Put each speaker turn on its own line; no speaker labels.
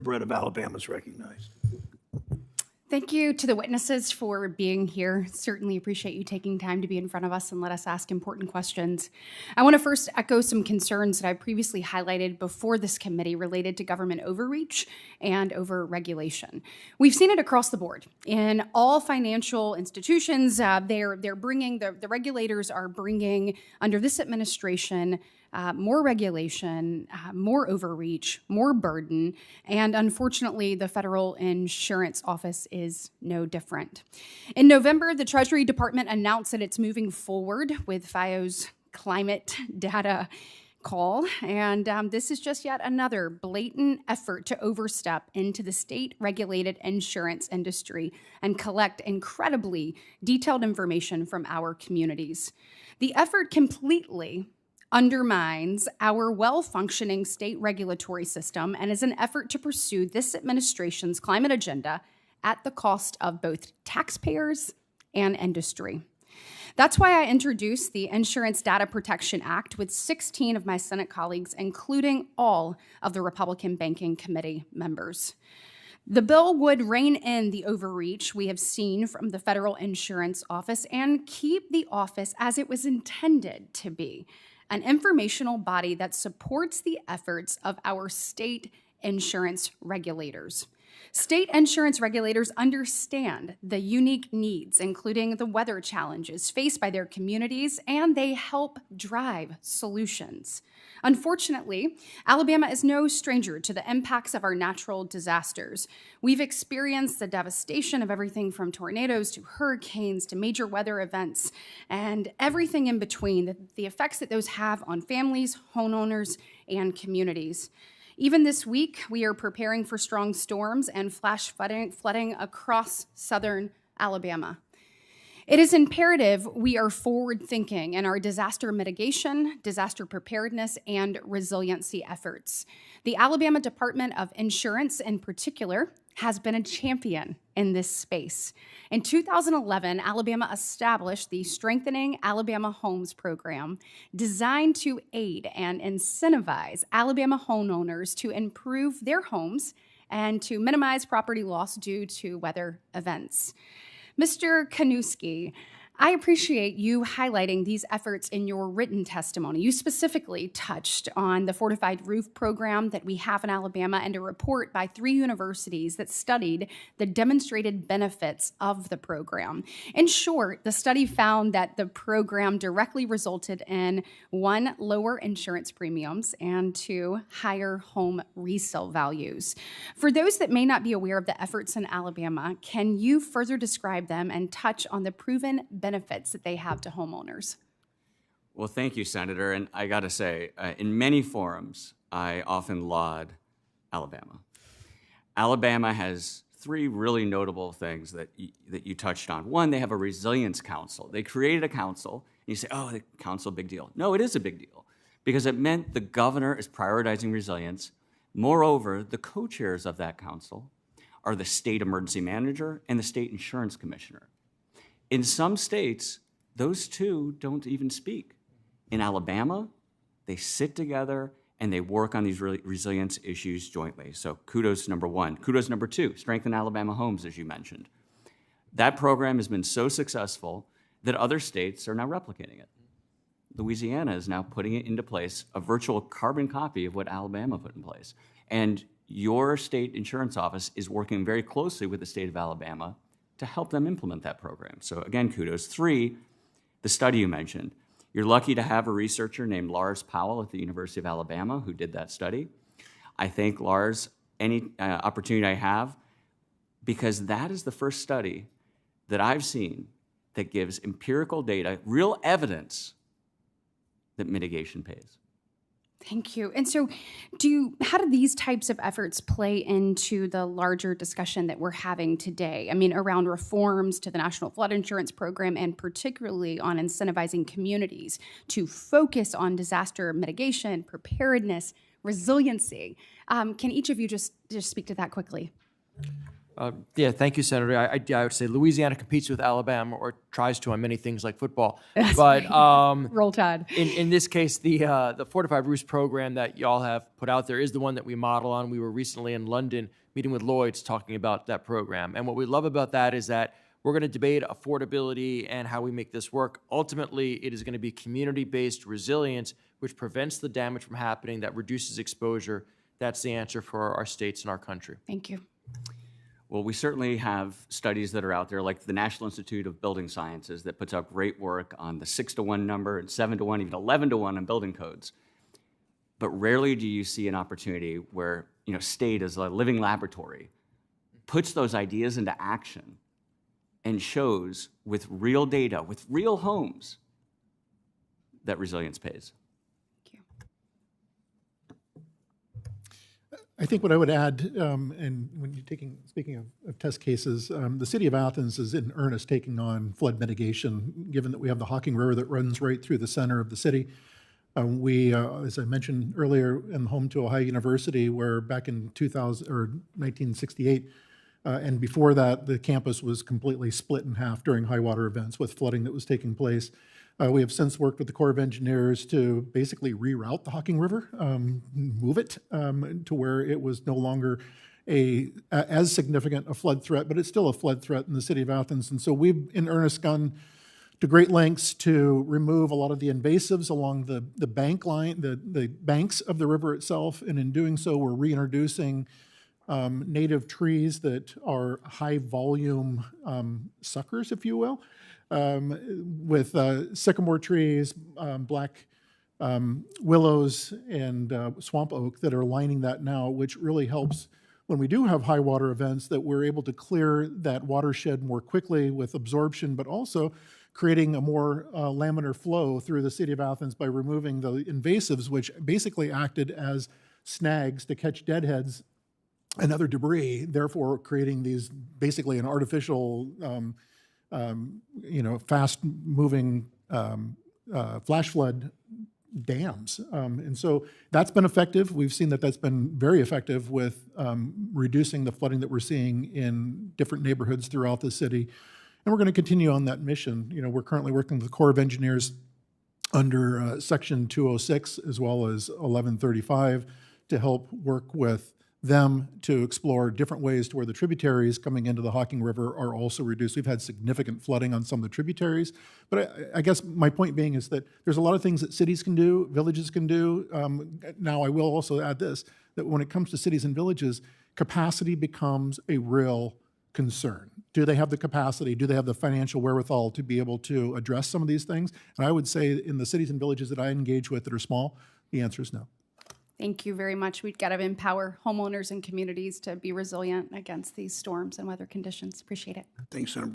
Britt of Alabama is recognized.
Thank you to the witnesses for being here. Certainly appreciate you taking time to be in front of us and let us ask important questions. I want to first echo some concerns that I previously highlighted before this committee related to government overreach and overregulation. We've seen it across the board. In all financial institutions, they're bringing, the regulators are bringing, under this administration, more regulation, more overreach, more burden, and unfortunately, the Federal Insurance Office is no different. In November, the Treasury Department announced that it's moving forward with FIO's climate data call, and this is just yet another blatant effort to overstep into the state-regulated insurance industry and collect incredibly detailed information from our communities. The effort completely undermines our well-functioning state regulatory system and is an effort to pursue this administration's climate agenda at the cost of both taxpayers and industry. That's why I introduced the Insurance Data Protection Act with 16 of my Senate colleagues, including all of the Republican Banking Committee members. The bill would rein in the overreach we have seen from the Federal Insurance Office and keep the office as it was intended to be, an informational body that supports the efforts of our state insurance regulators. State insurance regulators understand the unique needs, including the weather challenges faced by their communities, and they help drive solutions. Unfortunately, Alabama is no stranger to the impacts of our natural disasters. We've experienced the devastation of everything from tornadoes to hurricanes to major weather events and everything in between, the effects that those have on families, homeowners, and communities. Even this week, we are preparing for strong storms and flash flooding across southern Alabama. It is imperative we are forward-thinking in our disaster mitigation, disaster preparedness, and resiliency efforts. The Alabama Department of Insurance, in particular, has been a champion in this space. In 2011, Alabama established the Strengthening Alabama Homes program, designed to aid and incentivize Alabama homeowners to improve their homes and to minimize property loss due to weather events. Mr. Kanuski, I appreciate you highlighting these efforts in your written testimony. You specifically touched on the Fortified Roof program that we have in Alabama and a report by 3 universities that studied the demonstrated benefits of the program. In short, the study found that the program directly resulted in 1, lower insurance premiums, and 2, higher home resale values. For those that may not be aware of the efforts in Alabama, can you further describe them and touch on the proven benefits that they have to homeowners?
Well, thank you, Senator. And I got to say, in many forums, I often laud Alabama. Alabama has 3 really notable things that you touched on. 1, they have a resilience council. They created a council, and you say, oh, the council, big deal. No, it is a big deal because it meant the governor is prioritizing resilience. Moreover, the co-chairs of that council are the state emergency manager and the state insurance commissioner. In some states, those 2 don't even speak. In Alabama, they sit together and they work on these resilience issues jointly. So kudos number 1. Kudos number 2, Strengthen Alabama Homes, as you mentioned. That program has been so successful that other states are now replicating it. Louisiana is now putting it into place, a virtual carbon copy of what Alabama put in place. And your state insurance office is working very closely with the state of Alabama to help them implement that program. So again, kudos. 3, the study you mentioned. You're lucky to have a researcher named Lars Powell at the University of Alabama who did that study. I thank Lars any opportunity I have because that is the first study that I've seen that gives empirical data, real evidence that mitigation pays.
Thank you. And so how do these types of efforts play into the larger discussion that we're having today? I mean, around reforms to the National Flood Insurance Program and particularly on incentivizing communities to focus on disaster mitigation, preparedness, resiliency. Can each of you just speak to that quickly?
Yeah, thank you, Senator. I would say Louisiana competes with Alabama, or tries to, on many things like football. But
Roll Tide.
in this case, the Fortified Roofs program that y'all have put out there is the one that we model on. We were recently in London meeting with Lloyd's talking about that program. And what we love about that is that we're going to debate affordability and how we make this work. Ultimately, it is going to be community-based resilience, which prevents the damage from happening, that reduces exposure. That's the answer for our states and our country.
Thank you.
Well, we certainly have studies that are out there, like the National Institute of Building Sciences, that puts out great work on the 6-to-1 number and 7-to-1, even 11-to-1 on building codes. But rarely do you see an opportunity where, state as a living laboratory puts those ideas into action and shows with real data, with real homes, that resilience pays.
I think what I would add, and when you're speaking of test cases, the city of Athens is in earnest taking on flood mitigation, given that we have the Hocking River that runs right through the center of the city. We, as I mentioned earlier, am home to Ohio University, where back in 1968, and before that, the campus was completely split in half during high water events with flooding that was taking place. We have since worked with the Corps of Engineers to basically reroute the Hocking River, move it to where it was no longer as significant a flood threat, but it's still a flood threat in the city of Athens. And so we've in earnest gone to great lengths to remove a lot of the invasives along the bank line, the banks of the river itself. And in doing so, we're reintroducing native trees that are high volume suckers, if you will. With sycamore trees, black willows, and swamp oak that are lining that now, which really helps when we do have high water events, that we're able to clear that watershed more quickly with absorption, but also creating a more laminar flow through the city of Athens by removing the invasives, which basically acted as snags to catch deadheads and other debris, therefore creating these basically an artificial fast-moving flash flood dams. And so that's been effective. We've seen that that's been very effective with reducing the flooding that we're seeing in different neighborhoods throughout the city. And we're going to continue on that mission. We're currently working with the Corps of Engineers under Section 206 as well as 1135 to help work with them to explore different ways to where the tributaries coming into the Hocking River are also reduced. We've had significant flooding on some of the tributaries, but I guess my point being is that there's a lot of things that cities can do, villages can do. Now I will also add this, that when it comes to cities and villages, capacity becomes a real concern. Do they have the capacity? Do they have the financial wherewithal to be able to address some of these things? And I would say in the cities and villages that I engage with that are small, the answer is no.
Thank you very much. We've got to empower homeowners and communities to be resilient against these storms and weather conditions. Appreciate it.
Thanks, Senator.